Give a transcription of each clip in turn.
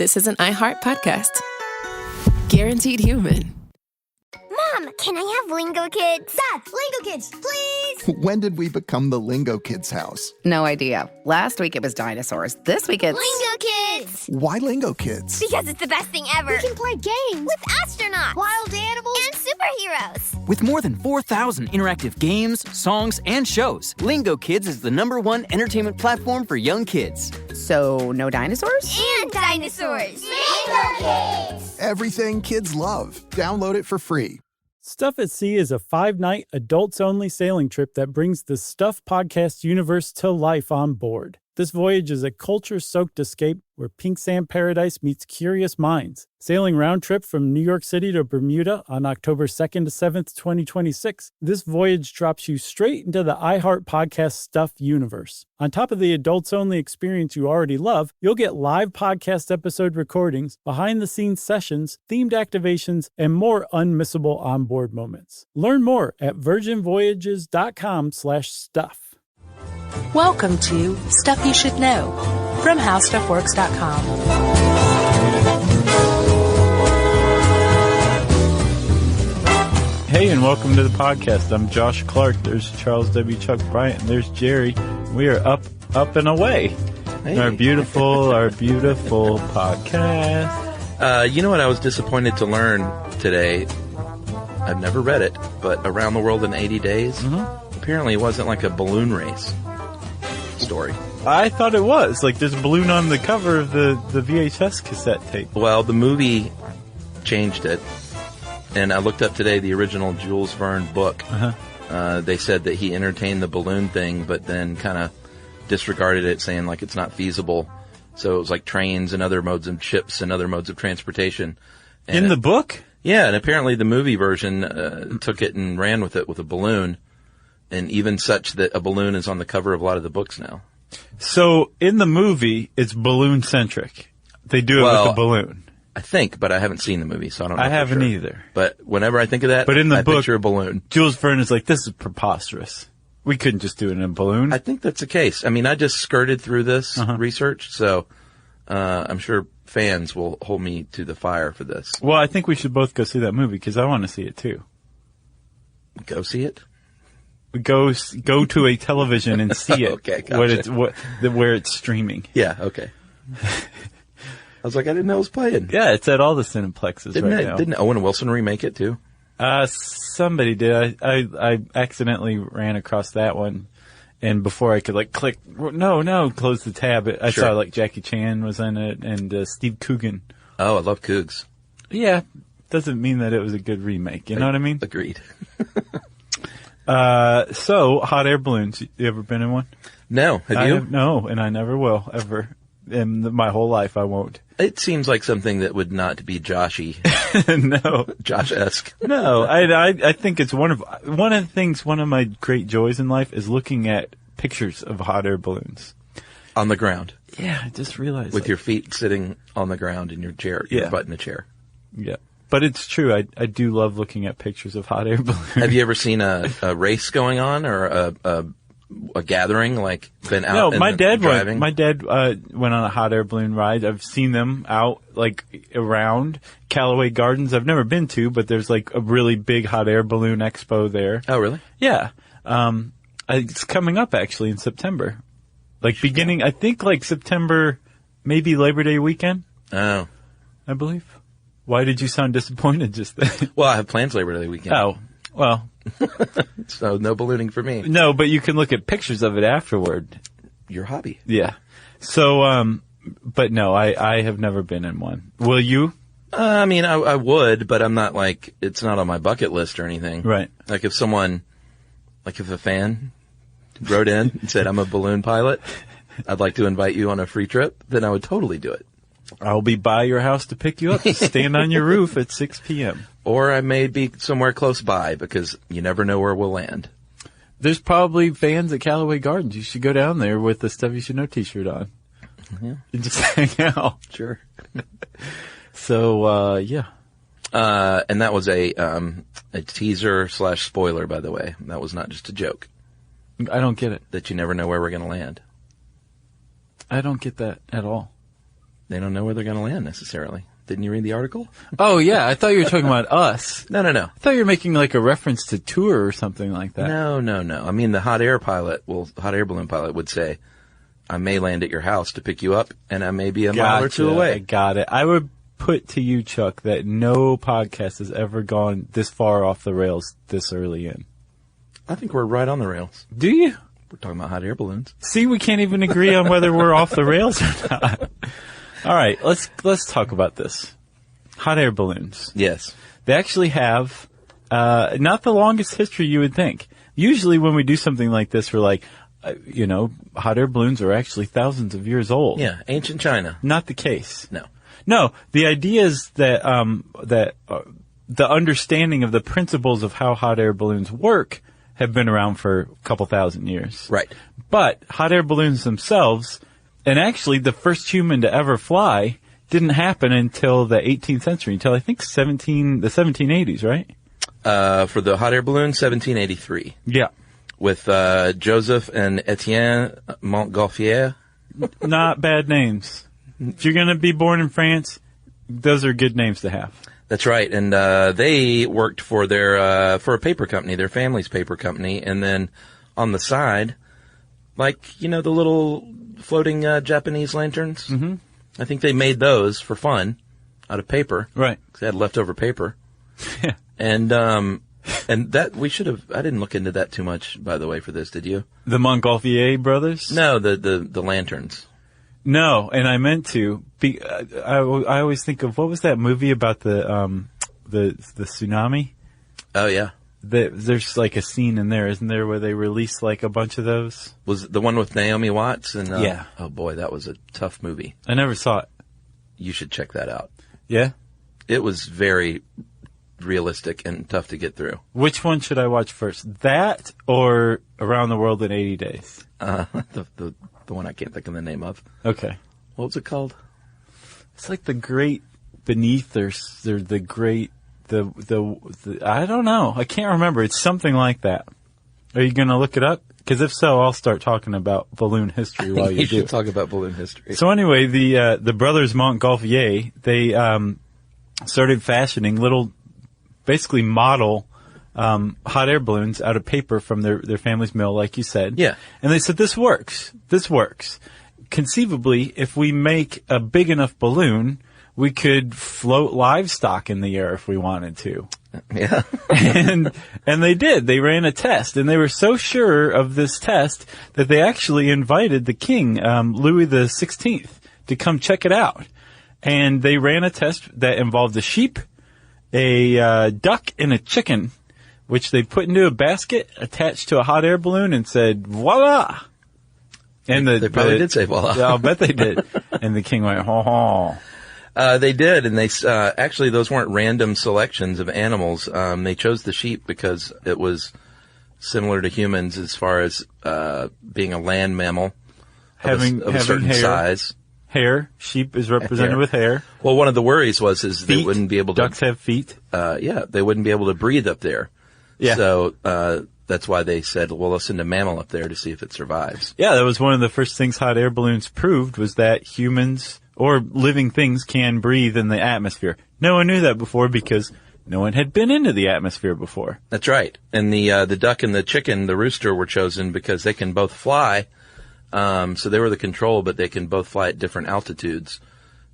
this is an iHeart podcast. Guaranteed human. Mom, can I have Lingo Kids? Dad, Lingo Kids, please! When did we become the Lingo Kids house? No idea. Last week it was dinosaurs. This week it's... Lingo Kids! Why Lingo Kids? Because it's the best thing ever. We can play games with astronauts, wild animals, and superheroes. With more than 4,000 interactive games, songs, and shows, Lingo Kids is the #1 entertainment platform for young kids. So, no dinosaurs? And dinosaurs. Lingo Kids! Everything kids love. Download it for free. Stuff at Sea is a 5-night, adults-only sailing trip that brings the Stuff podcast universe to life on board. This voyage is a culture-soaked escape where pink sand paradise meets curious minds. Sailing round trip from New York City to Bermuda on October 2nd to 7th, 2026, this voyage drops you straight into the iHeart Podcast Stuff universe. On top of the adults-only experience you already love, you'll get live podcast episode recordings, behind-the-scenes sessions, themed activations, and more unmissable onboard moments. Learn more at virginvoyages.com/stuff. Welcome to Stuff You Should Know from HowStuffWorks.com. Hey, and welcome to the podcast. I'm Josh Clark. There's Charles W. Chuck Bryant, and there's Jerry. We are up and away. Hey. Our beautiful podcast. You know what I was disappointed to learn today? I've never read it, but Around the World in 80 Days, apparently it wasn't like a balloon race story. I thought it was. Like, there's a balloon on the cover of the VHS cassette tape. Well, the movie changed it, and I looked up today the original Jules Verne book. They said that he entertained the balloon thing, but then kind of disregarded it, saying, like, it's not feasible. So it was like trains and other modes of ships and other modes of transportation. And in the book? Yeah, and apparently the movie version took it and ran with it with a balloon. And even such that a balloon is on the cover of a lot of the books now. So, in the movie, it's balloon-centric. They do it with a balloon. I think, but I haven't seen the movie, so I don't know. I haven't either. But whenever I think of that, in the I book, picture a balloon. Jules Verne is like, this is preposterous. We couldn't just do it in a balloon. I think that's the case. I mean, I just skirted through this research, so I'm sure fans will hold me to the fire for this. Well, I think we should both go see that movie, because I want to see it, too. Go see it? Go to a television and see it. Okay, gotcha. Where it's streaming. Yeah, okay. I was like, I didn't know it was playing. Yeah, it's at all the Cineplexes now. Didn't Owen Wilson remake it too? Somebody did. I accidentally ran across that one, and before I could click, close the tab. I saw Jackie Chan was in it and Steve Coogan. Oh, I love Cougs. Yeah, doesn't mean that it was a good remake. You know what I mean? Agreed. So, hot air balloons. You ever been in one? No. Have you? No, and I never will, ever. In my whole life, I won't. It seems like something that would not be Joshy. No. Josh-esque. No, I think it's one of my great joys in life is looking at pictures of hot air balloons. On the ground. Yeah, I just realized. With your feet sitting on the ground in your chair, your butt in a chair. Yeah. But it's true. I do love looking at pictures of hot air balloons. Have you ever seen a race going on or a gathering, like been out? No, my dad driving? went on a hot air balloon ride. I've seen them out around Callaway Gardens. I've never been to, but there's a really big hot air balloon expo there. Oh, really? Yeah. It's coming up actually in September. Beginning, I think September, maybe Labor Day weekend. Oh. I believe. Why did you sound disappointed just then? Well, I have plans Labor Day weekend. Oh, well. So no ballooning for me. No, but you can look at pictures of it afterward. Your hobby. Yeah. So, but no, I have never been in one. Will you? I mean, I would, but I'm not it's not on my bucket list or anything. Right. If a fan wrote in and said, I'm a balloon pilot, I'd like to invite you on a free trip, then I would totally do it. I'll be by your house to pick you up. Stand on your roof at 6 p.m. Or I may be somewhere close by because you never know where we'll land. There's probably fans at Callaway Gardens. You should go down there with the Stuff You Should Know t-shirt on. Yeah. And just hang out. Sure. So, yeah. And that was a teaser / spoiler, by the way. That was not just a joke. I don't get it. That you never know where we're going to land. I don't get that at all. They don't know where they're going to land necessarily. Didn't you read the article? Oh, yeah. I thought you were talking about us. No. I thought you were making like a reference to tour or something like that. No. I mean, the hot air balloon pilot would say, I may land at your house to pick you up, and I may be a mile or two away. I got it. I would put to you, Chuck, that no podcast has ever gone this far off the rails this early in. I think we're right on the rails. Do you? We're talking about hot air balloons. See, we can't even agree on whether we're off the rails or not. All right, let's talk about this. Hot air balloons. Yes. They actually have not the longest history you would think. Usually when we do something like this, we're like, hot air balloons are actually thousands of years old. Yeah, ancient China. Not the case. No, the idea is that the understanding of the principles of how hot air balloons work have been around for a couple thousand years. Right. But hot air balloons themselves, and actually the first human to ever fly, didn't happen until the 18th century, until I think the 1780s, right? For the hot air balloon, 1783. Yeah. With Joseph and Etienne Montgolfier. Not bad names. If you're going to be born in France, those are good names to have. That's right. And they worked for for a paper company, their family's paper company. And then on the side, like, the little floating Japanese lanterns. Mm-hmm. I think they made those for fun out of paper. Right. Because they had leftover paper. Yeah. And that I didn't look into that too much, by the way, for this, did you? The Montgolfier brothers? No, the lanterns. No, and I meant to. I always think of, what was that movie about the tsunami? Oh, yeah. There's like a scene in there, isn't there, where they release like a bunch of those? Was the one with Naomi Watts? And yeah. Oh boy, that was a tough movie. I never saw it. You should check that out. Yeah? It was very realistic and tough to get through. Which one should I watch first? That or Around the World in 80 Days? The one I can't think of the name of. Okay. What was it called? It's like the Great Beneath or the Great, the I don't know. I can't remember. It's something like that. Are you going to look it up? Because if so, I'll start talking about balloon history while you do. You should talk about balloon history. So anyway, the brothers Montgolfier, they started fashioning little, basically model hot air balloons out of paper from their family's mill, like you said. Yeah. And they said, this works. Conceivably, if we make a big enough balloon, we could float livestock in the air if we wanted to. Yeah. and they did. They ran a test, and they were so sure of this test that they actually invited the king, Louis the 16th, to come check it out. And they ran a test that involved a sheep, a duck, and a chicken, which they put into a basket attached to a hot air balloon and said, voila! And they probably did say voila. I'll bet they did. And the king went, ho ho. They did, and they actually those weren't random selections of animals. They chose the sheep because it was similar to humans as far as being a land mammal of a certain hair. size. Hair. Sheep is represented with hair. Well, one of the worries was feet. They wouldn't be able to. Ducks have feet. Yeah, they wouldn't be able to breathe up there. Yeah. So that's why they said, well, let's send a mammal up there to see if it survives. Yeah, that was one of the first things hot air balloons proved, was that humans or living things can breathe in the atmosphere. No one knew that before because no one had been into the atmosphere before. That's right. And the duck and the chicken, the rooster, were chosen because they can both fly. So they were the control, but they can both fly at different altitudes.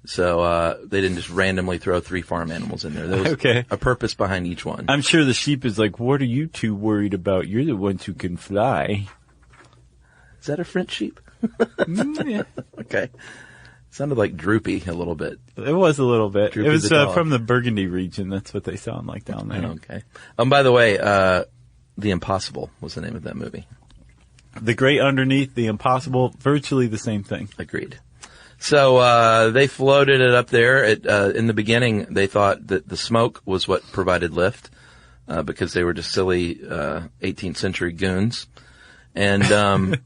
So they didn't just randomly throw 3 farm animals in there. There was a purpose behind each one. I'm sure the sheep is like, what are you two worried about? You're the ones who can fly. Is that a French sheep? Yeah. Okay. Sounded like droopy a little bit. It was a little bit. Droopy it was the dog. From the Burgundy region. That's what they sound like down there. Okay. By the way, The Impossible was the name of that movie. The Great Underneath, The Impossible, virtually the same thing. Agreed. So they floated it up there. In the beginning, they thought that the smoke was what provided lift because they were just silly 18th century goons. And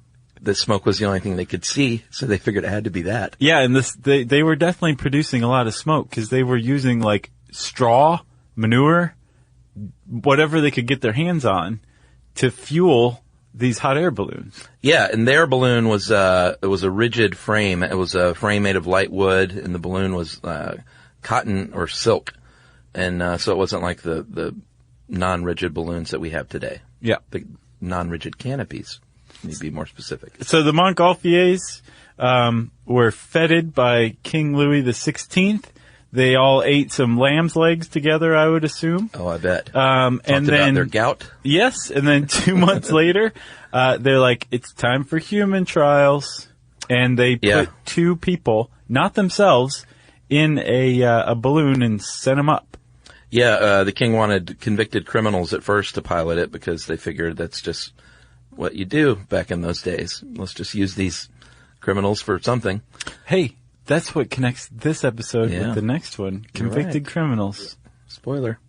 the smoke was the only thing they could see, so they figured it had to be that. Yeah, and they were definitely producing a lot of smoke because they were using like straw, manure, whatever they could get their hands on to fuel these hot air balloons. Yeah, and their balloon was it was a rigid frame. It was a frame made of light wood, and the balloon was cotton or silk, and so it wasn't like the non-rigid balloons that we have today. Yeah, the non-rigid canopies. Need to be more specific. So the Montgolfiers were feted by King Louis XVI. They all ate some lamb's legs together, I would assume. Oh, I bet. And then about their gout. Yes, and then 2 months later, they're like, it's time for human trials, and they put 2 people, not themselves, in a balloon and sent them up. Yeah, the king wanted convicted criminals at first to pilot it because they figured that's just what you do back in those days. Let's just use these criminals for something. Hey, that's what connects this episode with the next one. Convicted criminals. Spoiler.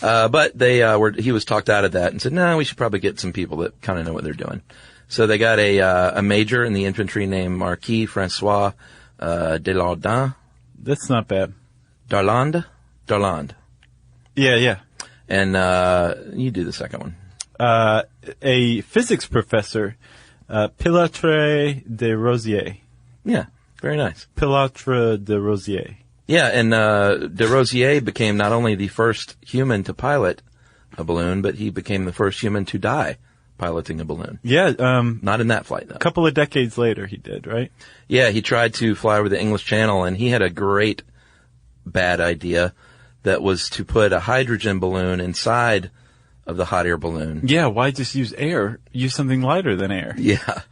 But he was talked out of that and said, no, we should probably get some people that kind of know what they're doing. So they got a major in the infantry named Marquis Francois Delardin. That's not bad. Darland. Yeah. And you do the second one. A physics professor, Pilatre de Rosier. Yeah, very nice. Pilatre de Rosier. Yeah, and de Rosier became not only the first human to pilot a balloon, but he became the first human to die piloting a balloon. Yeah. Not in that flight, though. A couple of decades later he did, right? Yeah, he tried to fly over the English Channel, and he had a great bad idea that was to put a hydrogen balloon inside of the hot air balloon. Yeah, why just use air? Use something lighter than air. Yeah.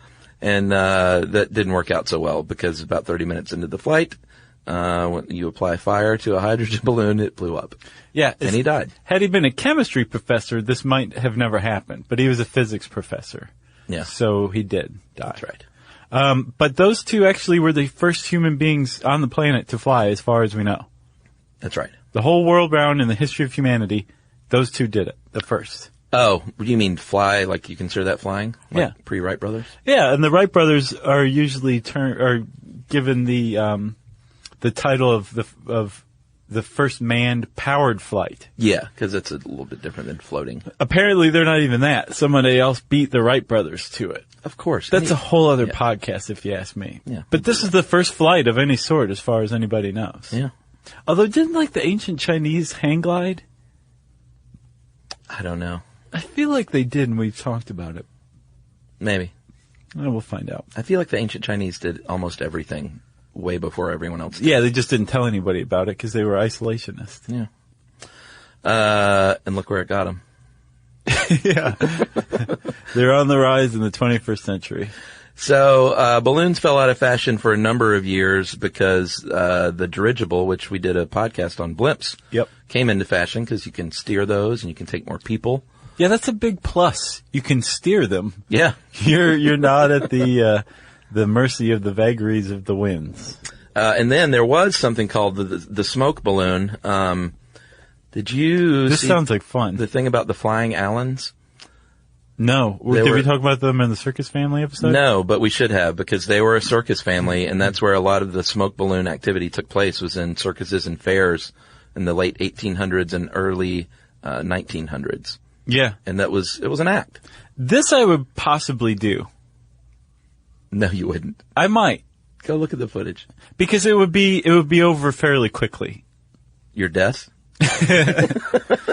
And that didn't work out so well because about 30 minutes into the flight, when you apply fire to a hydrogen balloon, it blew up. Yeah. And he died. Had he been a chemistry professor, this might have never happened. But he was a physics professor. Yeah. So he did die. That's right. But those 2 actually were the first human beings on the planet to fly, as far as we know. That's right. The whole world round in the history of humanity, those 2 did it, the first. Oh, you mean fly? Like you consider that flying? Like yeah. Pre-Wright brothers? Yeah, and the Wright brothers are usually given the title of the first manned powered flight. Yeah, because it's a little bit different than floating. Apparently, they're not even that. Somebody else beat the Wright brothers to it. Of course. That's a whole other podcast, if you ask me. Yeah. But this is the first flight of any sort, as far as anybody knows. Yeah. Although, didn't the ancient Chinese hang glide? I don't know. I feel like they did, and we've talked about it. Maybe. We'll find out. I feel like the ancient Chinese did almost everything way before everyone else did. Yeah, they just didn't tell anybody about it because they were isolationists. Yeah. And look where it got them. Yeah. They're on the rise in the 21st century. So balloons fell out of fashion for a number of years because the dirigible, which we did a podcast on blimps, came into fashion because you can steer those and you can take more people. Yeah, that's a big plus. You can steer them. Yeah. You're not at the mercy of the vagaries of the winds. And then there was something called the smoke balloon. Did you This see sounds like fun. the thing about the flying Allens? No. Did we talk about them in the Circus Family episode? No, but we should have, because they were a circus family, and that's where a lot of the smoke balloon activity took place, was in circuses and fairs in the late 1800s and early 1900s. Yeah. And it was an act. This I would possibly do. No, you wouldn't. I might. Go look at the footage. Because it would be over fairly quickly. Your death?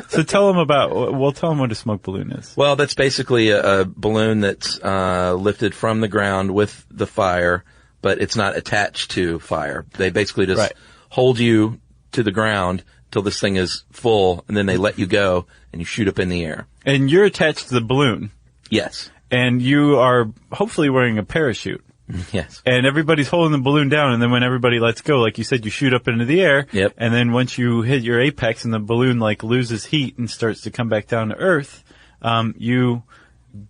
So tell them what a smoke balloon is. Well, that's basically a balloon that's lifted from the ground with the fire, but it's not attached to fire. They basically just hold you to the ground till this thing is full, and then they let you go, and you shoot up in the air. And you're attached to the balloon. Yes. And you are hopefully wearing a parachute. Yes. And everybody's holding the balloon down, and then when everybody lets go, like you said, you shoot up into the air. Yep. And then once you hit your apex and the balloon loses heat and starts to come back down to earth, you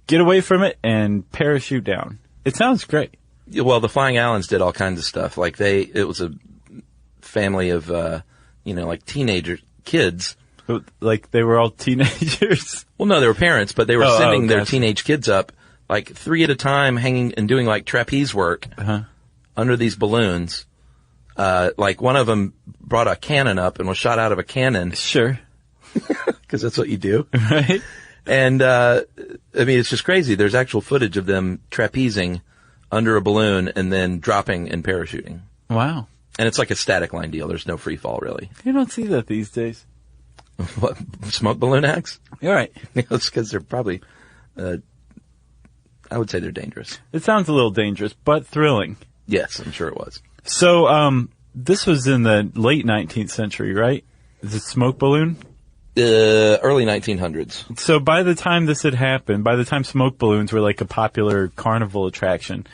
get away from it and parachute down. It sounds great. Well, the Flying Allens did all kinds of stuff. Like it was a family of, like teenager kids. Like they were all teenagers? Well, no, they were parents, but they were sending their gotcha. teenage kids up, like 3 at a time, hanging and doing like trapeze work under these balloons. Like one of them brought a cannon up and was shot out of a cannon. Sure. Because that's what you do. Right. And, I mean, it's just crazy. There's actual footage of them trapezing under a balloon and then dropping and parachuting. Wow. And it's like a static line deal. There's no free fall, really. You don't see that these days. What? Smoke balloon acts? You're right. It's because they're probably, I would say they're dangerous. It sounds a little dangerous, but thrilling. Yes, I'm sure it was. So, this was in the late 19th century, right? Is it smoke balloon? Early 1900s. So by the time this had happened, by the time smoke balloons were like a popular carnival attraction,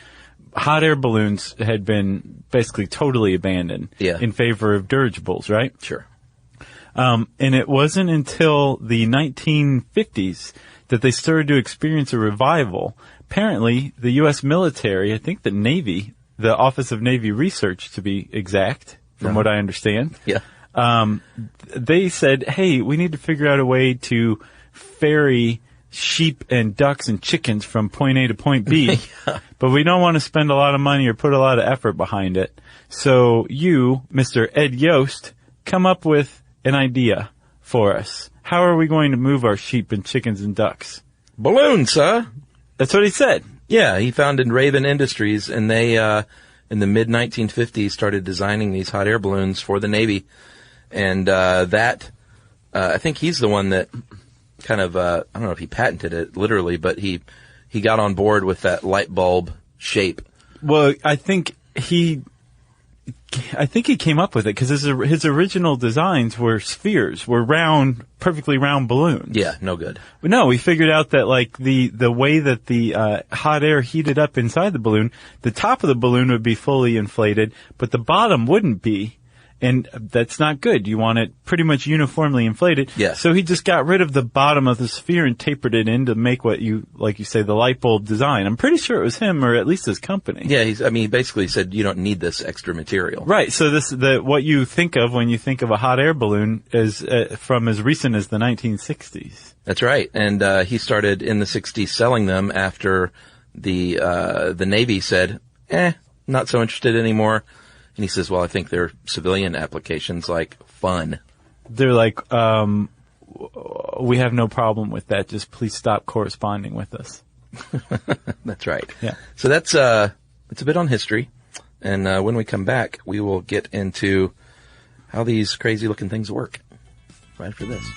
hot air balloons had been basically totally abandoned in favor of dirigibles, right? Sure. And it wasn't until the 1950s that they started to experience a revival. Apparently, the U.S. military, I think the Navy, the Office of Navy Research to be exact, from what I understand. Yeah. They said, hey, we need to figure out a way to ferry sheep and ducks and chickens from point A to point B, but we don't want to spend a lot of money or put a lot of effort behind it. So you, Mr. Ed Yost, come up with an idea for us. How are we going to move our sheep and chickens and ducks? Balloons, sir. That's what he said. Yeah, he founded Raven Industries, and they, in the mid-1950s, started designing these hot air balloons for the Navy. And I think he's the one that kind of, I don't know if he patented it literally, but he got on board with that light bulb shape. Well, I think he came up with it because his original designs were spheres, were round, perfectly round balloons. Yeah, no good. But no, we figured out that like the way that the hot air heated up inside the balloon, the top of the balloon would be fully inflated, but the bottom wouldn't be. And that's not good. You want it pretty much uniformly inflated. Yes. So he just got rid of the bottom of the sphere and tapered it in to make what you, like you say, the light bulb design. I'm pretty sure it was him, or at least his company. Yeah, he basically said you don't need this extra material. Right. So what you think of when you think of a hot air balloon is from as recent as the 1960s. That's right. And he started in the 60s selling them after the Navy said, not so interested anymore. And he says, well, I think they're civilian applications like fun. They're like, we have no problem with that. Just please stop corresponding with us. That's right. Yeah. So that's it's a bit on history. And when we come back, we will get into how these crazy looking things work right after this.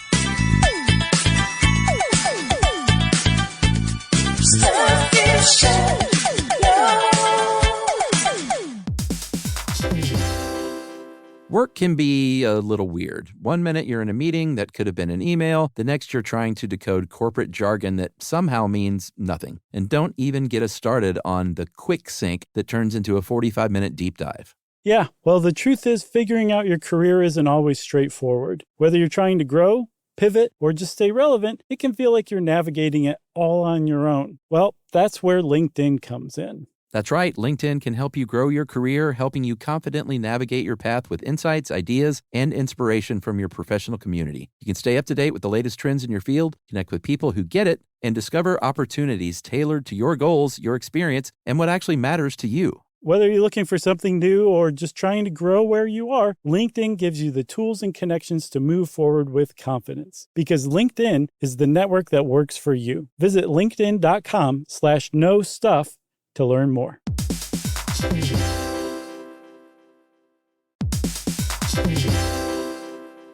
Work can be a little weird. One minute you're in a meeting that could have been an email. The next you're trying to decode corporate jargon that somehow means nothing. And don't even get us started on the quick sync that turns into a 45-minute deep dive. Yeah, well, the truth is figuring out your career isn't always straightforward. Whether you're trying to grow, pivot, or just stay relevant, it can feel like you're navigating it all on your own. Well, that's where LinkedIn comes in. That's right. LinkedIn can help you grow your career, helping you confidently navigate your path with insights, ideas, and inspiration from your professional community. You can stay up to date with the latest trends in your field, connect with people who get it, and discover opportunities tailored to your goals, your experience, and what actually matters to you. Whether you're looking for something new or just trying to grow where you are, LinkedIn gives you the tools and connections to move forward with confidence. Because LinkedIn is the network that works for you. Visit linkedin.com/knowstuff to learn more.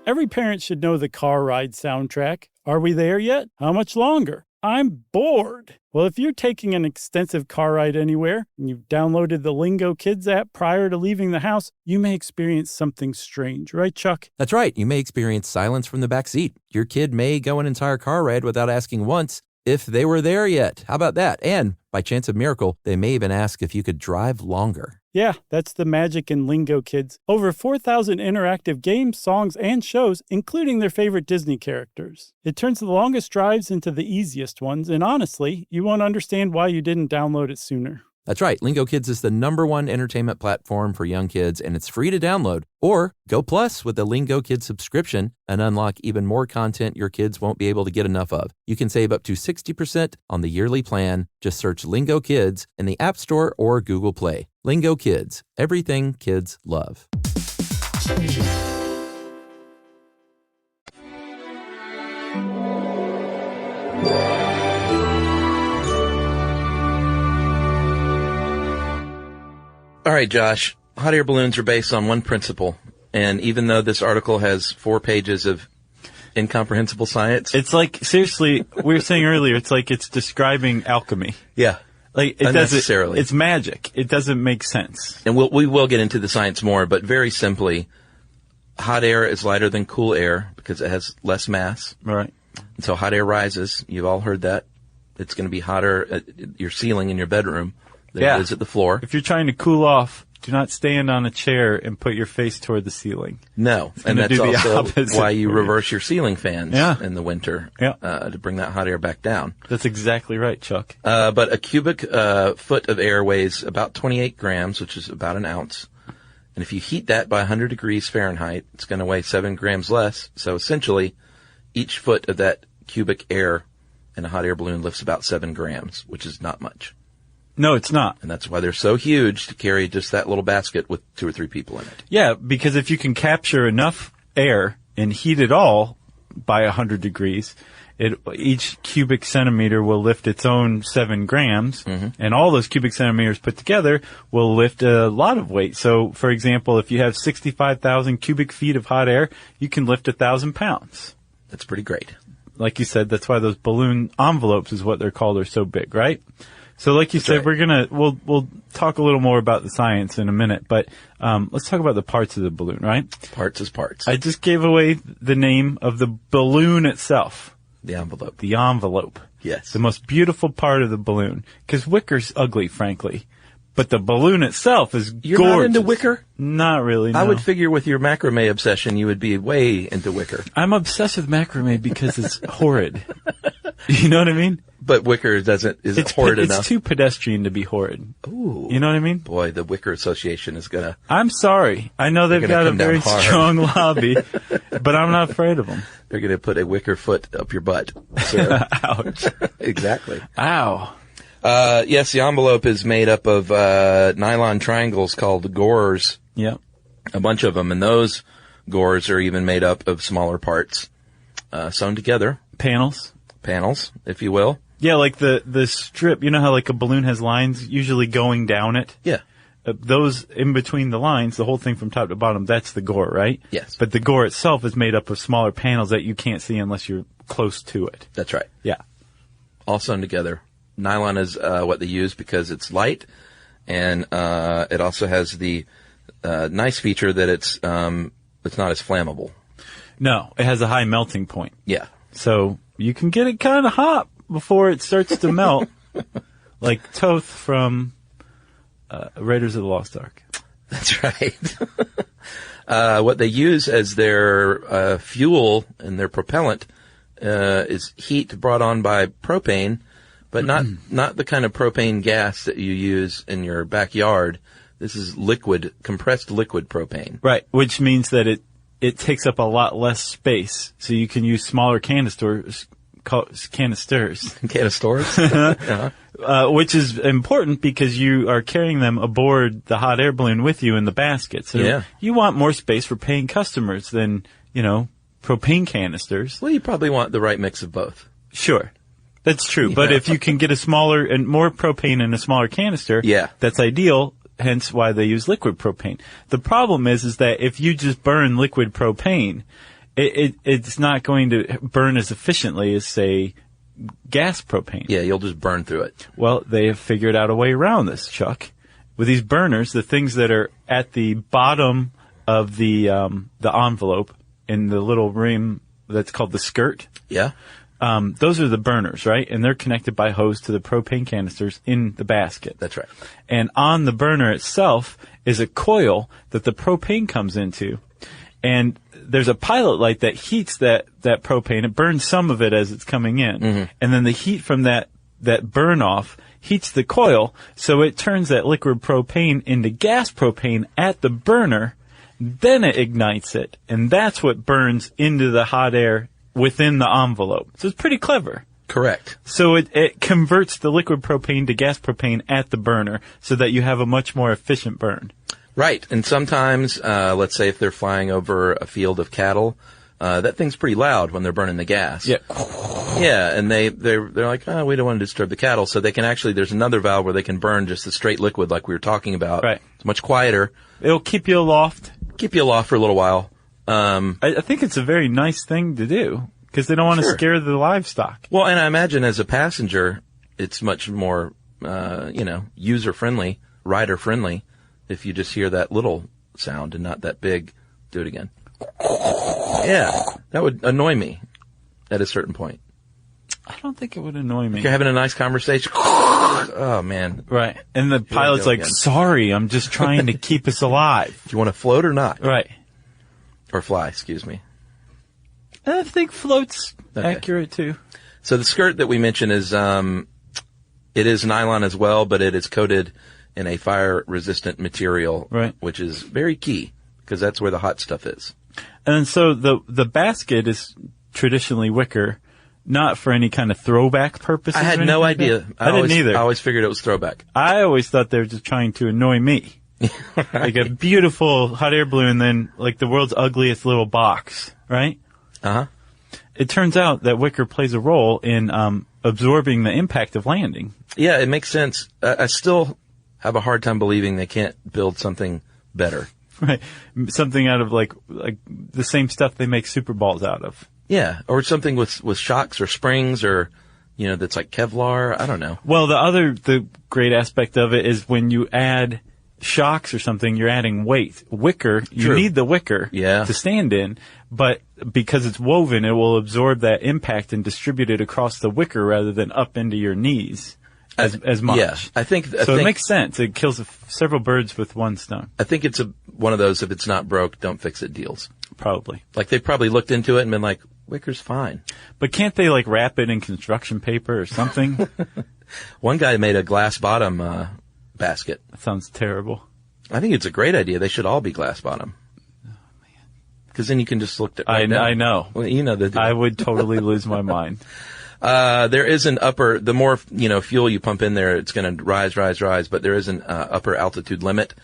Every parent should know the car ride soundtrack. Are we there yet? How much longer? I'm bored. Well, if you're taking an extensive car ride anywhere and you've downloaded the Lingo Kids app prior to leaving the house, you may experience something strange, right, Chuck? That's right. You may experience silence from the back seat. Your kid may go an entire car ride without asking once if they were there yet. How about that? And by chance of miracle, they may even ask if you could drive longer. Yeah, that's the magic in Lingo Kids. Over 4,000 interactive games, songs, and shows, including their favorite Disney characters. It turns the longest drives into the easiest ones, and honestly, you won't understand why you didn't download it sooner. That's right. Lingo Kids is the #1 entertainment platform for young kids, and it's free to download. Or go Plus with the Lingo Kids subscription and unlock even more content your kids won't be able to get enough of. You can save up to 60% on the yearly plan. Just search Lingo Kids in the App Store or Google Play. Lingo Kids, everything kids love. right, Josh. Hot air balloons are based on one principle. And even though this article has 4 pages of incomprehensible science. It's like, seriously, we were saying earlier, it's like it's describing alchemy. Yeah. Like, it unnecessarily. It's magic. It doesn't make sense. And we will get into the science more, but very simply, hot air is lighter than cool air because it has less mass. Right. And so hot air rises. You've all heard that. It's going to be hotter at your ceiling in your bedroom than it is at the floor. If you're trying to cool off, do not stand on a chair and put your face toward the ceiling. No. And that's also why you reverse your ceiling fans in the winter to bring that hot air back down. That's exactly right, Chuck. But a cubic foot of air weighs about 28 grams, which is about an ounce. And if you heat that by 100 degrees Fahrenheit, it's going to weigh 7 grams less. So essentially, each foot of that cubic air in a hot air balloon lifts about 7 grams, which is not much. No, it's not. And that's why they're so huge to carry just that little basket with 2 or 3 people in it. Yeah, because if you can capture enough air and heat it all by 100 degrees, each cubic centimeter will lift its own 7 grams, and all those cubic centimeters put together will lift a lot of weight. So, for example, if you have 65,000 cubic feet of hot air, you can lift 1,000 pounds. That's pretty great. Like you said, that's why those balloon envelopes is what they're called, are so big, right? So like you said, we'll talk a little more about the science in a minute, but let's talk about the parts of the balloon, right? Parts is parts. I just gave away the name of the balloon itself. The envelope. The envelope. Yes. The most beautiful part of the balloon. Because wicker's ugly, frankly. But the balloon itself is gorgeous. You're not into wicker? Not really, no. I would figure with your macrame obsession, you would be way into wicker. I'm obsessed with macrame because it's horrid. You know what I mean? But wicker isn't horrid enough. It's too pedestrian to be horrid. Ooh. You know what I mean? Boy, the Wicker Association is gonna... I'm sorry. I know they've got a very strong lobby, but I'm not afraid of them. They're gonna put a wicker foot up your butt. Sarah. Ouch. Exactly. Ow. Yes, the envelope is made up of nylon triangles called gores. Yep. A bunch of them, and those gores are even made up of smaller parts sewn together. Panels, if you will. Yeah, like the strip. You know how like a balloon has lines usually going down it? Yeah. Those in between the lines, the whole thing from top to bottom, that's the gore, right? Yes. But the gore itself is made up of smaller panels that you can't see unless you're close to it. That's right. Yeah. All sewn together. Nylon is what they use because it's light, and it also has the nice feature that it's not as flammable. No, it has a high melting point. Yeah. So you can get it kind of hot before it starts to melt, like Toth from Raiders of the Lost Ark. That's right. What they use as their fuel and their propellant is heat brought on by propane, but not the kind of propane gas that you use in your backyard. This is compressed liquid propane. Right, which means that it takes up a lot less space, so you can use smaller canisters. Which is important because you are carrying them aboard the hot air balloon with you in the basket. So you want more space for paying customers than, propane canisters. Well, you probably want the right mix of both. Sure. That's true. Yeah. But if you can get a smaller and more propane in a smaller canister, that's ideal. Hence why they use liquid propane. The problem is that if you just burn liquid propane, it's not going to burn as efficiently as, say, gas propane. Yeah, you'll just burn through it. Well, they have figured out a way around this, Chuck. With these burners, the things that are at the bottom of the envelope in the little rim that's called the skirt. Yeah. Those are the burners, right? And they're connected by hose to the propane canisters in the basket. That's right. And on the burner itself is a coil that the propane comes into. And there's a pilot light that heats that propane. It burns some of it as it's coming in. Mm-hmm. And then the heat from that burn off heats the coil, so it turns that liquid propane into gas propane at the burner. Then it ignites it. And that's what burns into the hot air within the envelope. So it's pretty clever. Correct. So it converts the liquid propane to gas propane at the burner so that you have a much more efficient burn. Right. And sometimes, let's say if they're flying over a field of cattle, that thing's pretty loud when they're burning the gas. Yeah. Yeah, and they're like, we don't want to disturb the cattle. So they can there's another valve where they can burn just the straight liquid like we were talking about. Right. It's much quieter. It'll keep you aloft. Keep you aloft for a little while. I think it's a very nice thing to do because they don't want to scare the livestock. Well, and I imagine as a passenger, it's much more, user-friendly, rider-friendly if you just hear that little sound and not that big. Do it again. Yeah, that would annoy me at a certain point. I don't think it would annoy me. If you're having a nice conversation. Oh, man. Right. And the pilot's like, sorry, I'm just trying to keep us alive. Do you want to float or not? Right. Or fly, excuse me. I think float's accurate, too. So the skirt that we mentioned is, it is nylon as well, but it is coated in a fire-resistant material, right, which is very key because that's where the hot stuff is. And so the basket is traditionally wicker, not for any kind of throwback purposes. I had no idea. I didn't either. I always figured it was throwback. I always thought they were just trying to annoy me. Like a beautiful hot air balloon, then like the world's ugliest little box, right? Uh-huh. It turns out that wicker plays a role in absorbing the impact of landing. Yeah, it makes sense. I still have a hard time believing they can't build something better. Right. Something out of like the same stuff they make super balls out of. Yeah, or something with shocks or springs or, that's like Kevlar. I don't know. Well, the great aspect of it is when you add shocks or something, you're adding weight. Wicker, you need the wicker to stand in, but because it's woven, it will absorb that impact and distribute it across the wicker rather than up into your knees as much. Yeah, I think it makes sense. It kills several birds with one stone. I think it's one of those, if it's not broke, don't fix it deals. Probably. Like they probably looked into it and been like, wicker's fine. But can't they like wrap it in construction paper or something? One guy made a glass bottom basket. That sounds terrible. I think it's a great idea. They should all be glass bottom. Oh, man. Because then you can just look at I know. Well, you know I would totally lose my mind. There is an upper, the more, fuel you pump in there, it's going to rise, but there is an upper altitude limit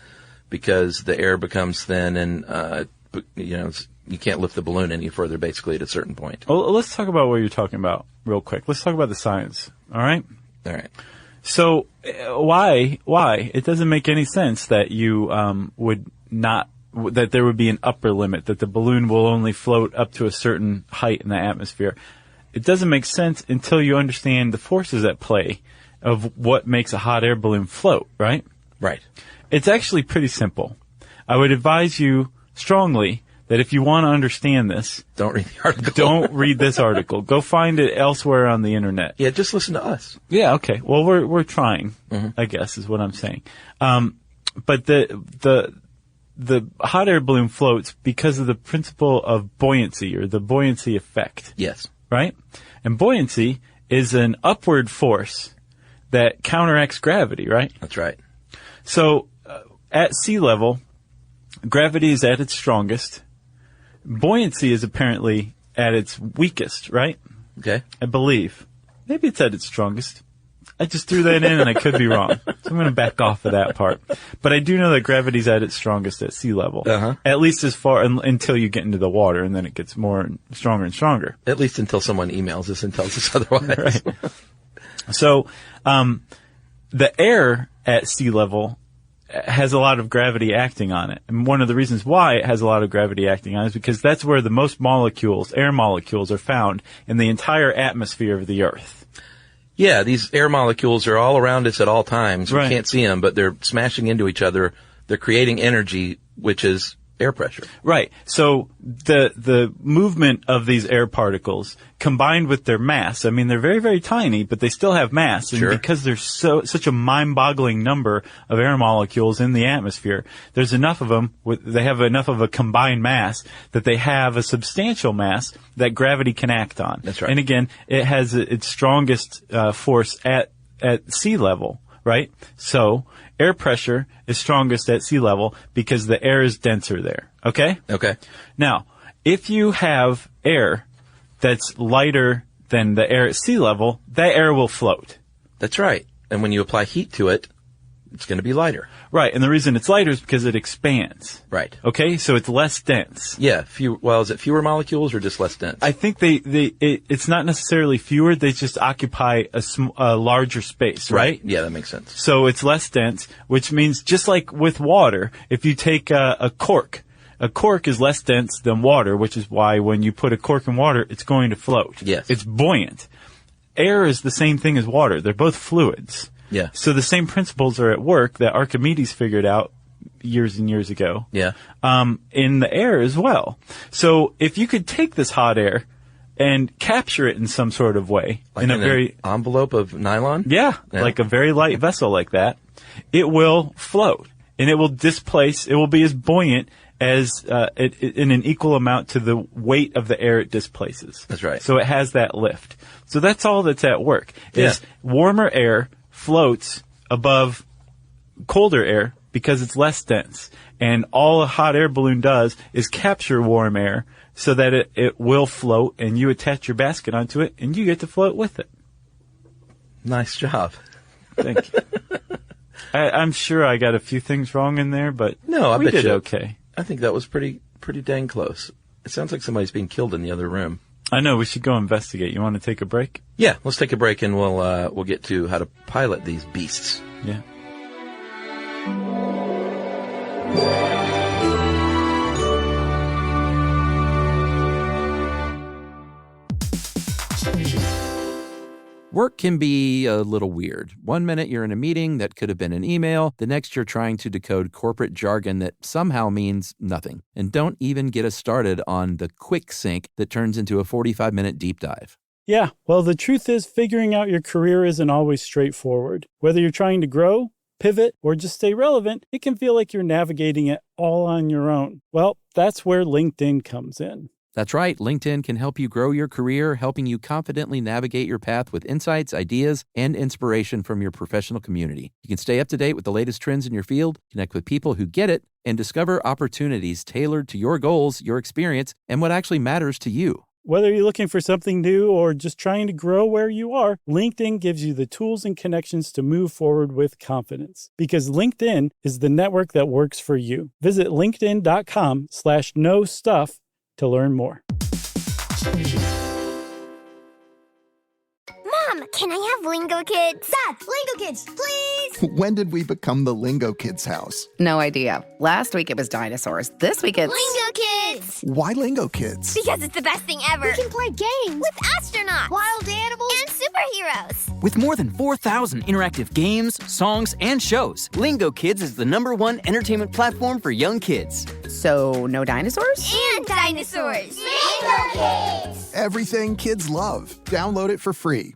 because the air becomes thin and, you can't lift the balloon any further basically at a certain point. Well, let's talk about what you're talking about real quick. Let's talk about the science. All right? All right. So, why? It doesn't make any sense that you, that there would be an upper limit, that the balloon will only float up to a certain height in the atmosphere. It doesn't make sense until you understand the forces at play of what makes a hot air balloon float, right? Right. It's actually pretty simple. I would advise you strongly that if you want to understand this, don't read the article. Don't read this article. Go find it elsewhere on the internet. Yeah, just listen to us. Yeah, okay. Well, we're trying, I guess, is what I'm saying. But the hot air balloon floats because of the principle of buoyancy or the buoyancy effect. Yes. Right? And buoyancy is an upward force that counteracts gravity, right? That's right. So, at sea level, gravity is at its strongest. Buoyancy is apparently at its weakest, right? Okay. I believe. Maybe it's at its strongest. I just threw that in and I could be wrong. So I'm going to back off of that part. But I do know that gravity's at its strongest at sea level. Uh-huh. At least as far until you get into the water, and then it gets stronger and stronger. At least until someone emails us and tells us otherwise. Right. So, the air at sea level has a lot of gravity acting on it. And one of the reasons why it has a lot of gravity acting on it is because that's where the most air molecules are found in the entire atmosphere of the Earth. Yeah, these air molecules are all around us at all times. Right. We can't see them, but they're smashing into each other. They're creating energy, which is air pressure. Right. So the movement of these air particles combined with their mass, I mean, they're very, very tiny, but they still have mass. And sure. Because there's such a mind-boggling number of air molecules in the atmosphere, there's enough of them, they have enough of a combined mass that they have a substantial mass that gravity can act on. That's right. And again, it has its strongest force at sea level, right? So air pressure is strongest at sea level because the air is denser there. Okay? Okay. Now, if you have air that's lighter than the air at sea level, that air will float. That's right. And when you apply heat to it, it's going to be lighter. Right, and the reason it's lighter is because it expands. Right. Okay, so it's less dense. Yeah. Is it fewer molecules or just less dense? I think it's not necessarily fewer. They just occupy a larger space, right? Yeah, that makes sense. So it's less dense, which means just like with water, if you take a cork is less dense than water, which is why when you put a cork in water, it's going to float. Yes. It's buoyant. Air is the same thing as water. They're both fluids. Yeah. So the same principles are at work that Archimedes figured out years and years ago. Yeah. In the air as well. So if you could take this hot air and capture it in some sort of way, like in a very envelope of nylon? Yeah, like a very light vessel like that, it will float and it will displace, it will be as buoyant as in an equal amount to the weight of the air it displaces. That's right. So it has that lift. So that's all that's at work. Is warmer air floats above colder air because it's less dense. And all a hot air balloon does is capture warm air so that it will float, and you attach your basket onto it and you get to float with it. Nice job. Thank you. I'm sure I got a few things wrong in there, but no, we did okay. I think that was pretty dang close. It sounds like somebody's being killed in the other room. I know. We should go investigate. You want to take a break? Yeah, let's take a break and we'll get to how to pilot these beasts. Yeah. Work can be a little weird. One minute you're in a meeting that could have been an email. The next you're trying to decode corporate jargon that somehow means nothing. And don't even get us started on the quick sync that turns into a 45-minute deep dive. Yeah, well, the truth is figuring out your career isn't always straightforward. Whether you're trying to grow, pivot, or just stay relevant, it can feel like you're navigating it all on your own. Well, that's where LinkedIn comes in. That's right. LinkedIn can help you grow your career, helping you confidently navigate your path with insights, ideas, and inspiration from your professional community. You can stay up to date with the latest trends in your field, connect with people who get it, and discover opportunities tailored to your goals, your experience, and what actually matters to you. Whether you're looking for something new or just trying to grow where you are, LinkedIn gives you the tools and connections to move forward with confidence. Because LinkedIn is the network that works for you. Visit linkedin.com/knowstuff to learn more. Mom, can I have Lingo Kids? Dad, Lingo Kids, please! When did we become the Lingo Kids house? No idea. Last week it was dinosaurs. This week it's... Lingo Kids! Why Lingo Kids? Because it's the best thing ever. We can play games with astronauts, wild animals, and superheroes. With more than 4,000 interactive games, songs, and shows, Lingo Kids is the #1 entertainment platform for young kids. So, no dinosaurs? And dinosaurs. Lingo Kids! Everything kids love. Download it for free.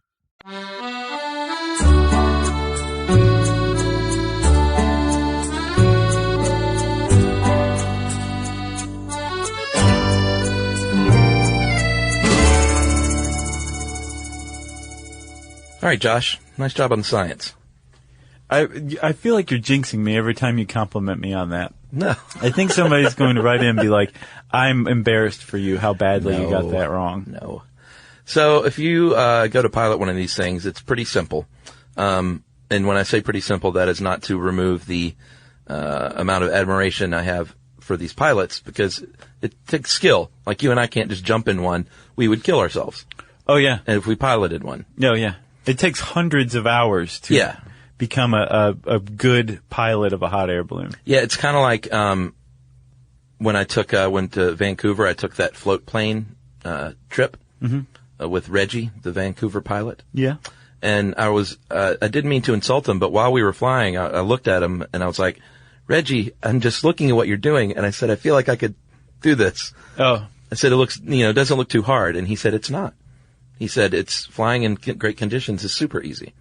All right, Josh. Nice job on the science. I feel like you're jinxing me every time you compliment me on that. No. I think somebody's going to write in and be like, I'm embarrassed for you how badly you got that wrong. No. So if you go to pilot one of these things, it's pretty simple. And when I say pretty simple, that is not to remove the amount of admiration I have for these pilots, because it takes skill. Like you and I can't just jump in one. We would kill ourselves. Oh, yeah. And if we piloted one. No, yeah. It takes hundreds of hours to become a good pilot of a hot air balloon. Yeah, it's kind of like when I went to Vancouver, I took that float plane trip with Reggie, the Vancouver pilot. Yeah. And I didn't mean to insult him, but while we were flying, I looked at him and I was like, Reggie, I'm just looking at what you're doing. And I said, I feel like I could do this. Oh. I said, it doesn't look too hard. And he said, it's not. He said, it's flying in great conditions is super easy.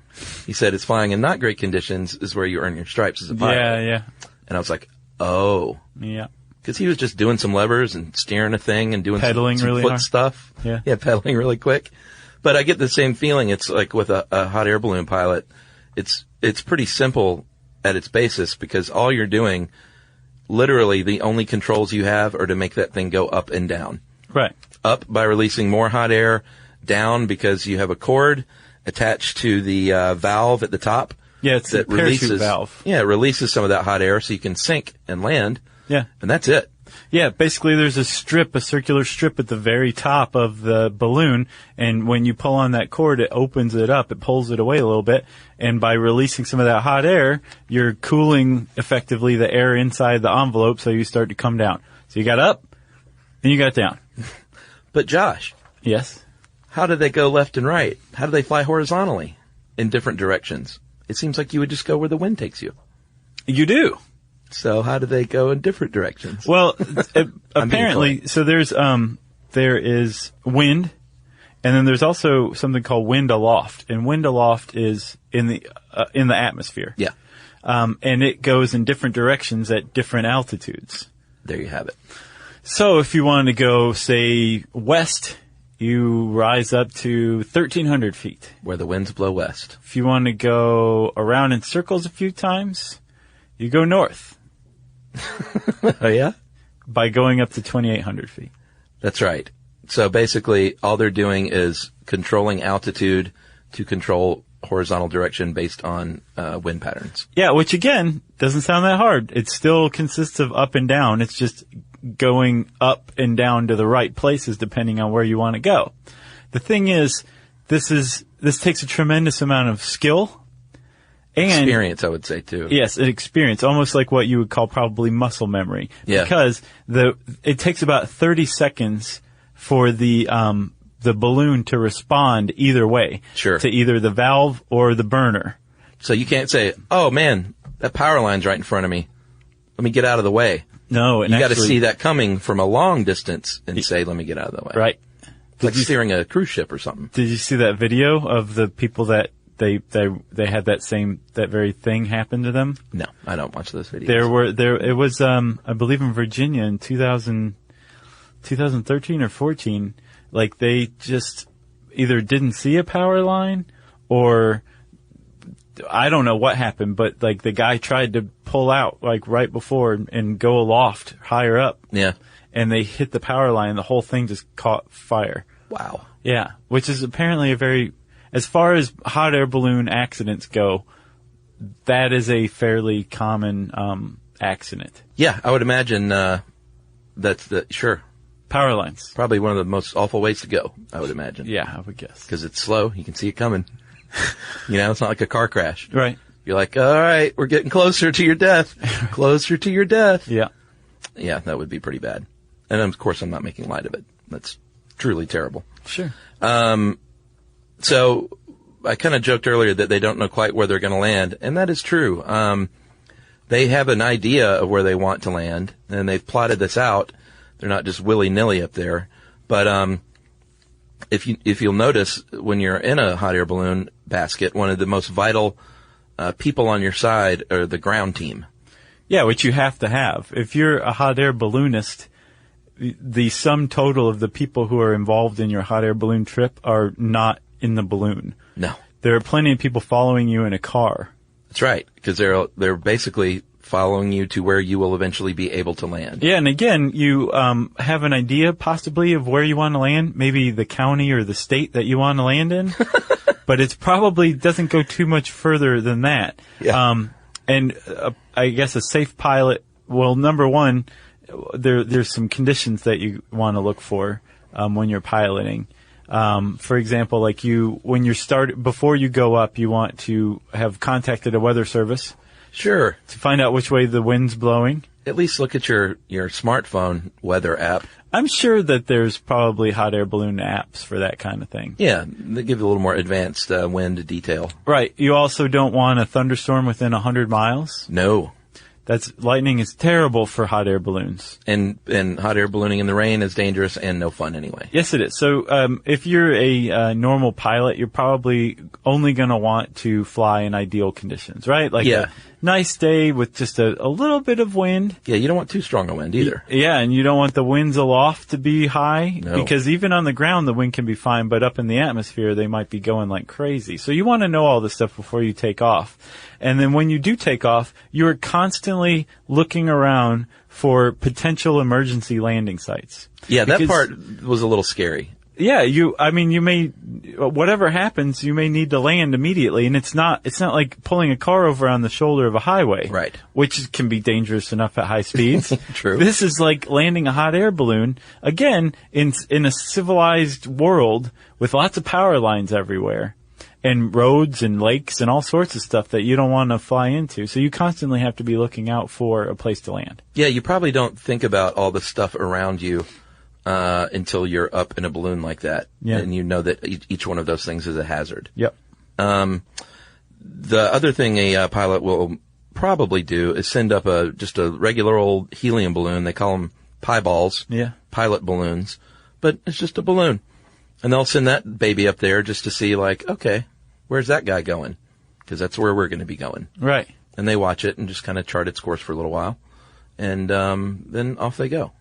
He said, it's flying in not great conditions is where you earn your stripes as a pilot. Yeah, yeah. And I was like, oh. Yeah. Because he was just doing some levers and steering a thing and doing pedaling some really foot hard stuff. Yeah. Yeah, pedaling really quick. But I get the same feeling. It's like with a hot air balloon pilot, it's pretty simple at its basis, because all you're doing, literally the only controls you have are to make that thing go up and down. Right. Up by releasing more hot air, down because you have a cord attached to the valve at the top Yeah, it's a parachute valve. Yeah, it releases some of that hot air so you can sink and land. Yeah. And that's it. Yeah, basically there's a circular strip at the very top of the balloon, and when you pull on that cord, it opens it up, it pulls it away a little bit, and by releasing some of that hot air, you're cooling effectively the air inside the envelope so you start to come down. So you got up, then you got down. But Josh. Yes? How do they go left and right? How do they fly horizontally in different directions? It seems like you would just go where the wind takes you. You do. So how do they go in different directions? Well, apparently, so there is wind, and then there's also something called wind aloft, and wind aloft is in the atmosphere. Yeah. And it goes in different directions at different altitudes. There you have it. So if you wanted to go, say, west, you rise up to 1,300 feet. Where the winds blow west. If you want to go around in circles a few times, you go north. Oh, yeah? By going up to 2,800 feet. That's right. So basically, all they're doing is controlling altitude to control horizontal direction based on wind patterns. Yeah, which again, doesn't sound that hard. It still consists of up and down. It's just going up and down to the right places depending on where you want to go. The thing is, this takes a tremendous amount of skill. And experience, I would say, too. Yes, an experience, almost like what you would call probably muscle memory. Yeah. Because it takes about 30 seconds for the balloon to respond either way. Sure. To either the valve or the burner. So you can't say, oh man, that power line's right in front of me. Let me get out of the way. No, and you got to see that coming from a long distance and say, let me get out of the way. Right. It's like steering a cruise ship or something. Did you see that video of the people that they had that very thing happen to them? No, I don't watch those videos. It was I believe in Virginia in 2013 or 14, like they just either didn't see a power line or I don't know what happened, but like the guy tried to pull out like right before and go aloft higher up. Yeah. And they hit the power line and the whole thing just caught fire. Wow. Yeah, which is apparently as far as hot air balloon accidents go, that is a fairly common accident. Yeah, I would imagine sure. Power lines. Probably one of the most awful ways to go, I would imagine. Yeah, I would guess. Because it's slow, you can see it coming. It's not like a car crash. Right. You're like, all right, we're getting closer to your death. Closer to your death. Yeah. Yeah, that would be pretty bad. And of course, I'm not making light of it. That's truly terrible. Sure. So I kind of joked earlier that they don't know quite where they're going to land, and that is true. They have an idea of where they want to land, and they've plotted this out. They're not just willy-nilly up there. But if you'll notice, when you're in a hot air balloon basket, one of the most vital people on your side are the ground team. Yeah, which you have to have. If you're a hot air balloonist, the sum total of the people who are involved in your hot air balloon trip are not in the balloon. No. There are plenty of people following you in a car. That's right, because they're basically following you to where you will eventually be able to land. Yeah, and again, you have an idea possibly of where you want to land, maybe the county or the state that you want to land in, but it's probably doesn't go too much further than that. Yeah. I guess a safe pilot, well, number one, there's some conditions that you want to look for when you're piloting. For example, like before you go up, you want to have contacted a weather service. Sure. To find out which way the wind's blowing. At least look at your smartphone weather app. I'm sure that there's probably hot air balloon apps for that kind of thing. Yeah, they give you a little more advanced wind detail. Right. You also don't want a thunderstorm within 100 miles. No. Lightning is terrible for hot air balloons. And hot air ballooning in the rain is dangerous and no fun anyway. Yes, it is. So, if you're a normal pilot, you're probably only going to want to fly in ideal conditions, right? Like a nice day with just a little bit of wind. Yeah, you don't want too strong a wind either. Yeah, and you don't want the winds aloft to be high. No. Because even on the ground, the wind can be fine, but up in the atmosphere, they might be going like crazy. So you want to know all this stuff before you take off. And then when you do take off, you're constantly looking around for potential emergency landing sites. Yeah, that part was a little scary. Yeah, you may, whatever happens, you may need to land immediately, and it's not like pulling a car over on the shoulder of a highway. Right. Which can be dangerous enough at high speeds. True. This is like landing a hot air balloon, again, in a civilized world with lots of power lines everywhere, and roads and lakes and all sorts of stuff that you don't want to fly into. So you constantly have to be looking out for a place to land. Yeah, you probably don't think about all the stuff around you until you're up in a balloon like that. Yeah. And you know that each one of those things is a hazard. Yep. The other thing a pilot will probably do is send up just a regular old helium balloon. They call them pieballs. Yeah. Pilot balloons. But it's just a balloon. And they'll send that baby up there just to see, like, okay, where's that guy going? Because that's where we're going to be going. Right. And they watch it and just kind of chart its course for a little while. And then off they go.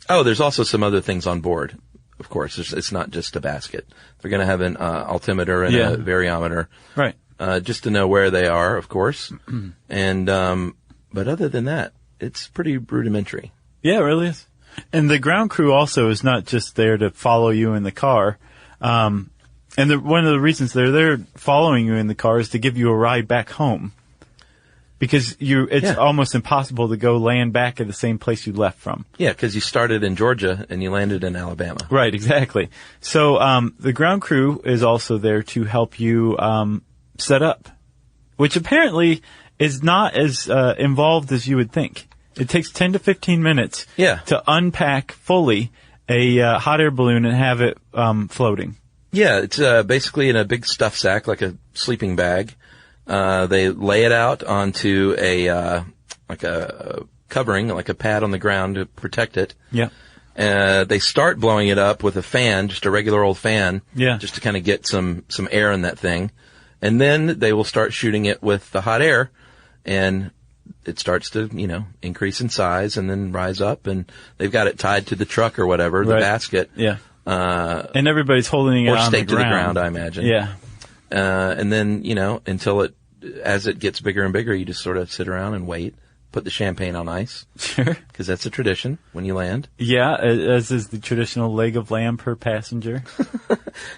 Oh, there's also some other things on board. Of course, it's not just a basket. They're going to have an altimeter and a variometer. Right. Just to know where they are, of course. And but other than that, it's pretty rudimentary. Yeah, it really is. And the ground crew also is not just there to follow you in the car. And one of the reasons they're there following you in the car is to give you a ride back home. Because it's almost impossible to go land back at the same place you left from. Yeah, because you started in Georgia and you landed in Alabama. Right, exactly. So the ground crew is also there to help you set up, which apparently is not as involved as you would think. It takes 10 to 15 minutes to unpack fully a hot air balloon and have it floating. Yeah, it's basically in a big stuff sack, like a sleeping bag. They lay it out onto a covering, like a pad on the ground to protect it. Yeah. They start blowing it up with a fan, just a regular old fan. Yeah. Just to kind of get some air in that thing. And then they will start shooting it with the hot air, and it starts to, increase in size and then rise up, and they've got it tied to the truck or whatever, the basket. Yeah. And everybody's holding it on the ground. Or staked to the ground, I imagine. Yeah. And then, until as it gets bigger and bigger, you just sort of sit around and wait, put the champagne on ice. Sure. Because that's a tradition when you land. Yeah, as is the traditional leg of lamb per passenger.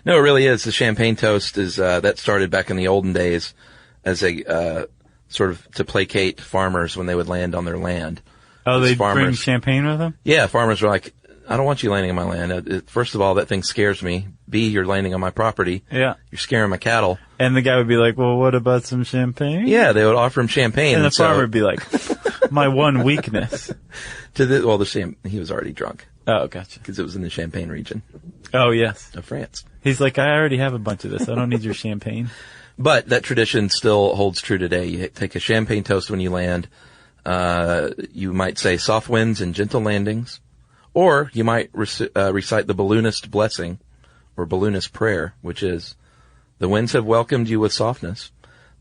No, it really is. The champagne toast is, that started back in the olden days as a, sort of to placate farmers when they would land on their land. Oh, they bring champagne with them? Yeah, farmers were like, I don't want you landing on my land. First of all, that thing scares me. B, you're landing on my property. Yeah. You're scaring my cattle. And the guy would be like, well, what about some champagne? Yeah, they would offer him champagne. And the farmer would be like, my one weakness. He was already drunk. Oh, gotcha. Because it was in the Champagne region. Oh, yes. Of France. He's like, I already have a bunch of this. I don't need your champagne. But that tradition still holds true today. You take a champagne toast when you land. You might say soft winds and gentle landings. Or you might recite the balloonist blessing or balloonist prayer, which is, the winds have welcomed you with softness.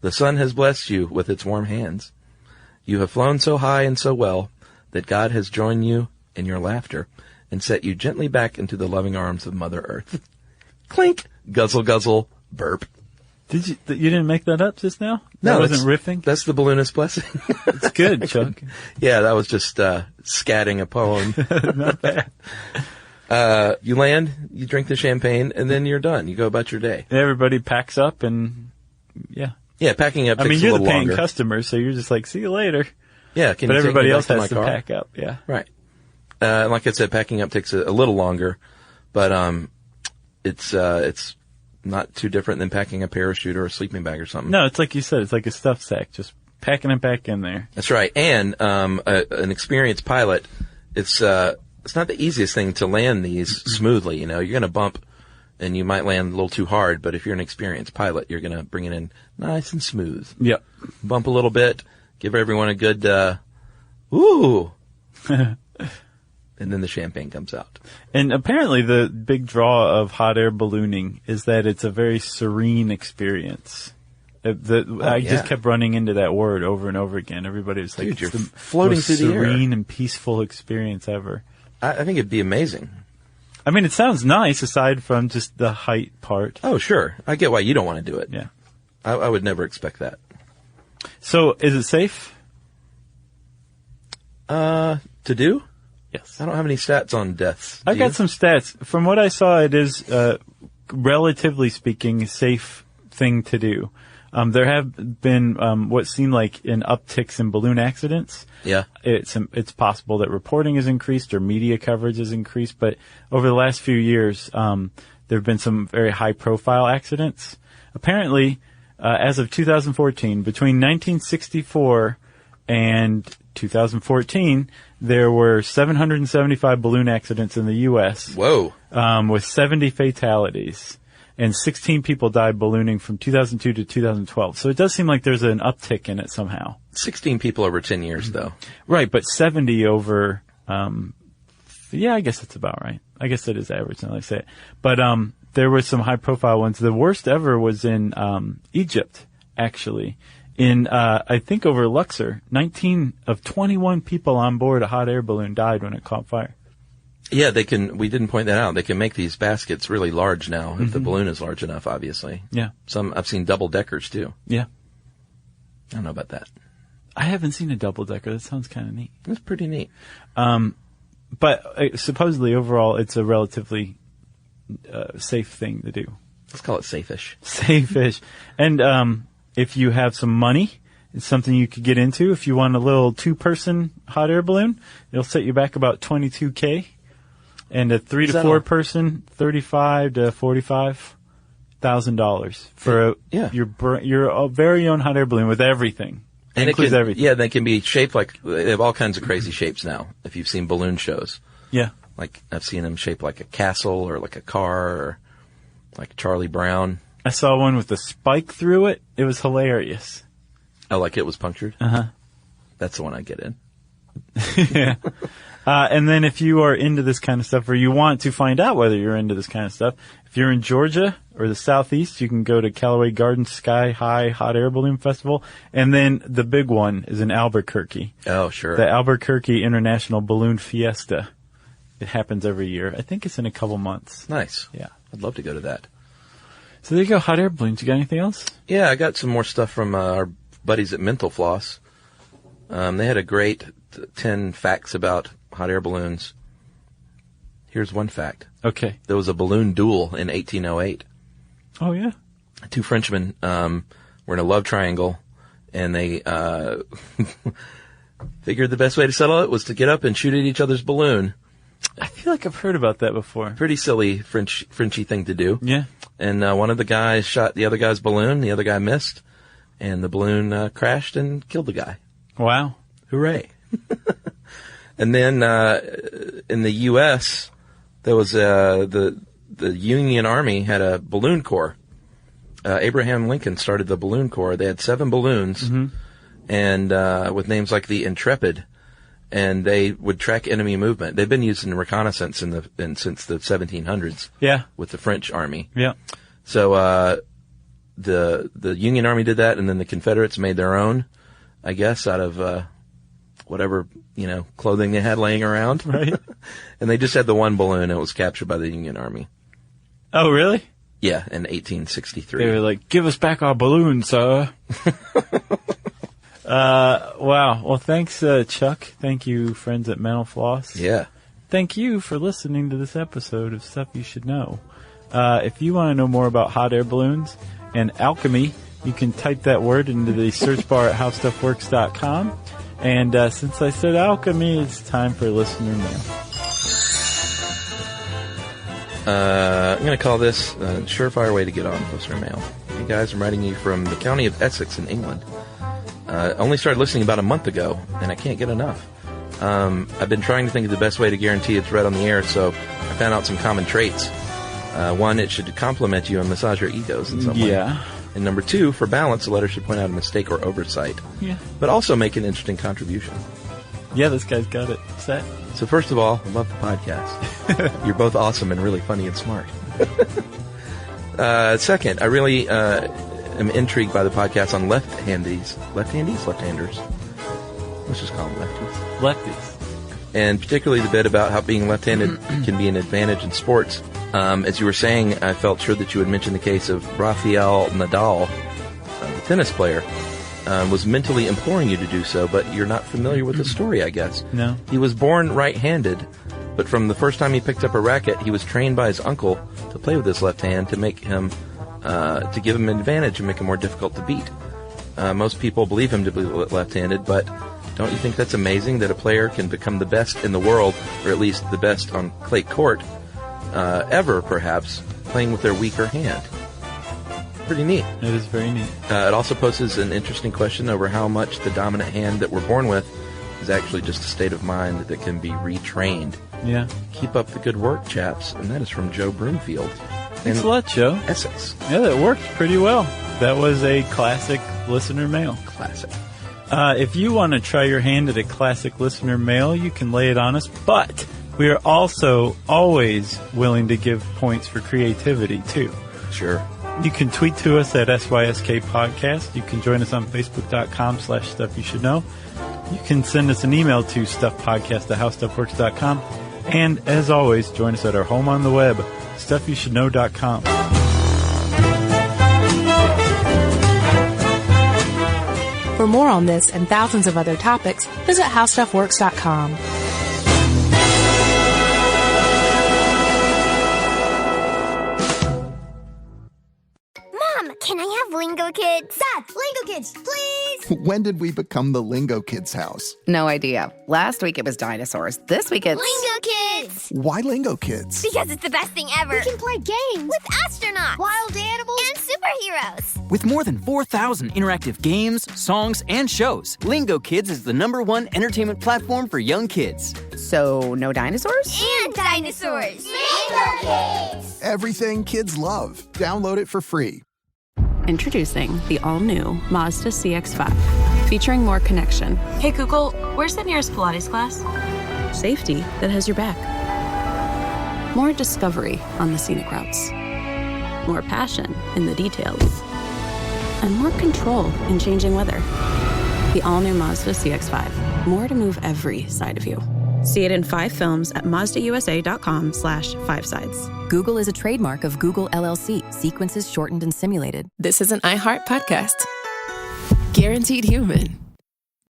The sun has blessed you with its warm hands. You have flown so high and so well that God has joined you in your laughter and set you gently back into the loving arms of Mother Earth. Clink, guzzle, guzzle, burp. You didn't make that up just now? No, that wasn't riffing? That's the balloonist blessing. It's good, Chuck. Yeah, that was just scatting a poem. Not bad. You land, you drink the champagne, and then you're done. You go about your day. Everybody packs up, and yeah. Yeah, packing up takes a little you're longer. the paying customer, so you're just like, see you later. Yeah, but everybody else has to pack up. Yeah, right. Like I said, packing up takes a little longer, but it's not too different than packing a parachute or a sleeping bag or something. No, it's like you said, it's like a stuff sack, just packing it back in there. That's right. And an experienced pilot, it's not the easiest thing to land these smoothly. You're going to bump, and you might land a little too hard. But if you're an experienced pilot, you're going to bring it in nice and smooth. Yep. Bump a little bit, give everyone a good ooh. And then the champagne comes out. And apparently the big draw of hot air ballooning is that it's a very serene experience. I just kept running into that word over and over again. Everybody was like, dude, you're it's the floating most through the air. serene and peaceful experience ever. I think it'd be amazing. I mean, it sounds nice aside from just the height part. Oh, sure. I get why you don't want to do it. Yeah. I would never expect that. So, is it safe? To do? Yes. I don't have any stats on deaths. I've got some stats. From what I saw, it is, relatively speaking, a safe thing to do. There have been what seemed like an upticks in balloon accidents. Yeah. It's possible that reporting has increased or media coverage has increased, but over the last few years, there have been some very high-profile accidents. Apparently, as of 2014, between 1964 and 2014, there were 775 balloon accidents in the U.S. Whoa. With 70 fatalities. And 16 people died ballooning from 2002 to 2012. So it does seem like there's an uptick in it somehow. 16 people over 10 years, though. Right, but 70 over, I guess that's about right. I guess that is average now that I say it. But, there were some high profile ones. The worst ever was in, Egypt, actually. In, I think over Luxor, 19 of 21 people on board a hot air balloon died when it caught fire. Yeah, we didn't point that out. They can make these baskets really large now, if the balloon is large enough, obviously. Yeah. I've seen double deckers too. Yeah. I don't know about that. I haven't seen a double decker. That sounds kind of neat. That's pretty neat. But supposedly overall, it's a relatively, safe thing to do. Let's call it safe-ish. Safe-ish. And, if you have some money, it's something you could get into. If you want a little 2-person hot air balloon, it'll set you back about $22,000. And a 3 to 4 person, $35,000 to $45,000 for your very own hot air balloon with everything. And includes everything. Yeah, they can be shaped like, they have all kinds of crazy shapes now, if you've seen balloon shows. Yeah. Like, I've seen them shaped like a castle or like a car or like Charlie Brown. I saw one with a spike through it. It was hilarious. Oh, like it was punctured? Uh-huh. That's the one I get in. Yeah. And then if you are into this kind of stuff, or you want to find out whether you're into this kind of stuff, if you're in Georgia or the Southeast, you can go to Callaway Gardens Sky High Hot Air Balloon Festival. And then the big one is in Albuquerque. Oh, sure. The Albuquerque International Balloon Fiesta. It happens every year. I think it's in a couple months. Nice. Yeah. I'd love to go to that. So there you go, hot air balloons. You got anything else? Yeah, I got some more stuff from our buddies at Mental Floss. They had a great 10 facts about hot air balloons. Here's one fact. Okay. There was a balloon duel in 1808. Oh, yeah? 2 Frenchmen were in a love triangle, and they figured the best way to settle it was to get up and shoot at each other's balloon. I feel like I've heard about that before. Pretty silly Frenchy thing to do. Yeah. And one of the guys shot the other guy's balloon, the other guy missed, and the balloon crashed and killed the guy. Wow. Hooray. And then in the U.S., there was the Union Army had a balloon corps. Abraham Lincoln started the balloon corps. They had 7 balloons, and with names like the Intrepid, and they would track enemy movement. They've been used in reconnaissance since the 1700s. Yeah. With the French army. Yeah. So the Union Army did that, and then the Confederates made their own, I guess, out of whatever, clothing they had laying around. Right. And they just had the one balloon, and it was captured by the Union Army. Oh, really? Yeah, in 1863. They were like, give us back our balloon, sir. Wow. Well, thanks, Chuck. Thank you, friends at Mental Floss. Yeah. Thank you for listening to this episode of Stuff You Should Know. If you want to know more about hot air balloons and alchemy, you can type that word into the search bar at howstuffworks.com. And since I said alchemy, it's time for listener mail. I'm going to call this a surefire way to get on listener mail. Hey guys, I'm writing you from the county of Essex in England. Only started listening about a month ago, and I can't get enough. I've been trying to think of the best way to guarantee it's read on the air, so I found out some common traits. One, it should compliment you and massage your egos in some way. Yeah. And number 2, for balance, the letter should point out a mistake or oversight. Yeah. But also make an interesting contribution. Yeah, this guy's got it set. So first of all, I love the podcast. You're both awesome and really funny and smart. Second, I really am intrigued by the podcast on left-handers? Let's just call them lefties. Lefties. And particularly the bit about how being left-handed can be an advantage in sports. As you were saying, I felt sure that you would mention the case of Rafael Nadal, the tennis player. was mentally imploring you to do so, but you're not familiar with the story, I guess. No. He was born right-handed, but from the first time he picked up a racket, he was trained by his uncle to play with his left hand to make him, to give him an advantage and make him more difficult to beat. Most people believe him to be left-handed, but don't you think that's amazing that a player can become the best in the world, or at least the best on clay court, ever, perhaps, playing with their weaker hand? Pretty neat. It is very neat. It also poses an interesting question over how much the dominant hand that we're born with is actually just a state of mind that can be retrained. Yeah. Keep up the good work, chaps. And that is from Joe Broomfield. Thanks a lot, Joe. Essex. Yeah, that worked pretty well. That was a classic listener mail. Classic. If you want to try your hand at a classic listener mail, you can lay it on us, but we are also always willing to give points for creativity, too. Sure. You can tweet to us at SYSK Podcast. You can join us on Facebook.com/Stuff You Should Know. You can send us an email to StuffPodcast@HowStuffWorks.com. And as always, join us at our home on the web, StuffYouShouldKnow.com. For more on this and thousands of other topics, visit HowStuffWorks.com. Can I have Lingo Kids? Dad, Lingo Kids, please! When did we become the Lingo Kids house? No idea. Last week it was dinosaurs. This week it's... Lingo Kids! Why Lingo Kids? Because it's the best thing ever. We can play games with astronauts, wild animals, and superheroes. With more than 4,000 interactive games, songs, and shows, Lingo Kids is the #1 entertainment platform for young kids. So, no dinosaurs? And dinosaurs! Lingo Kids! Everything kids love. Download it for free. Introducing the all-new Mazda CX-5, featuring more connection. Hey Google, where's the nearest Pilates class? Safety that has your back. More discovery on the scenic routes. More passion in the details. And more control in changing weather. The all-new Mazda CX-5. More to move every side of you. See it in 5 films at MazdaUSA.com/5sides. Google is a trademark of Google LLC. Sequences shortened and simulated. This is an iHeart podcast. Guaranteed human.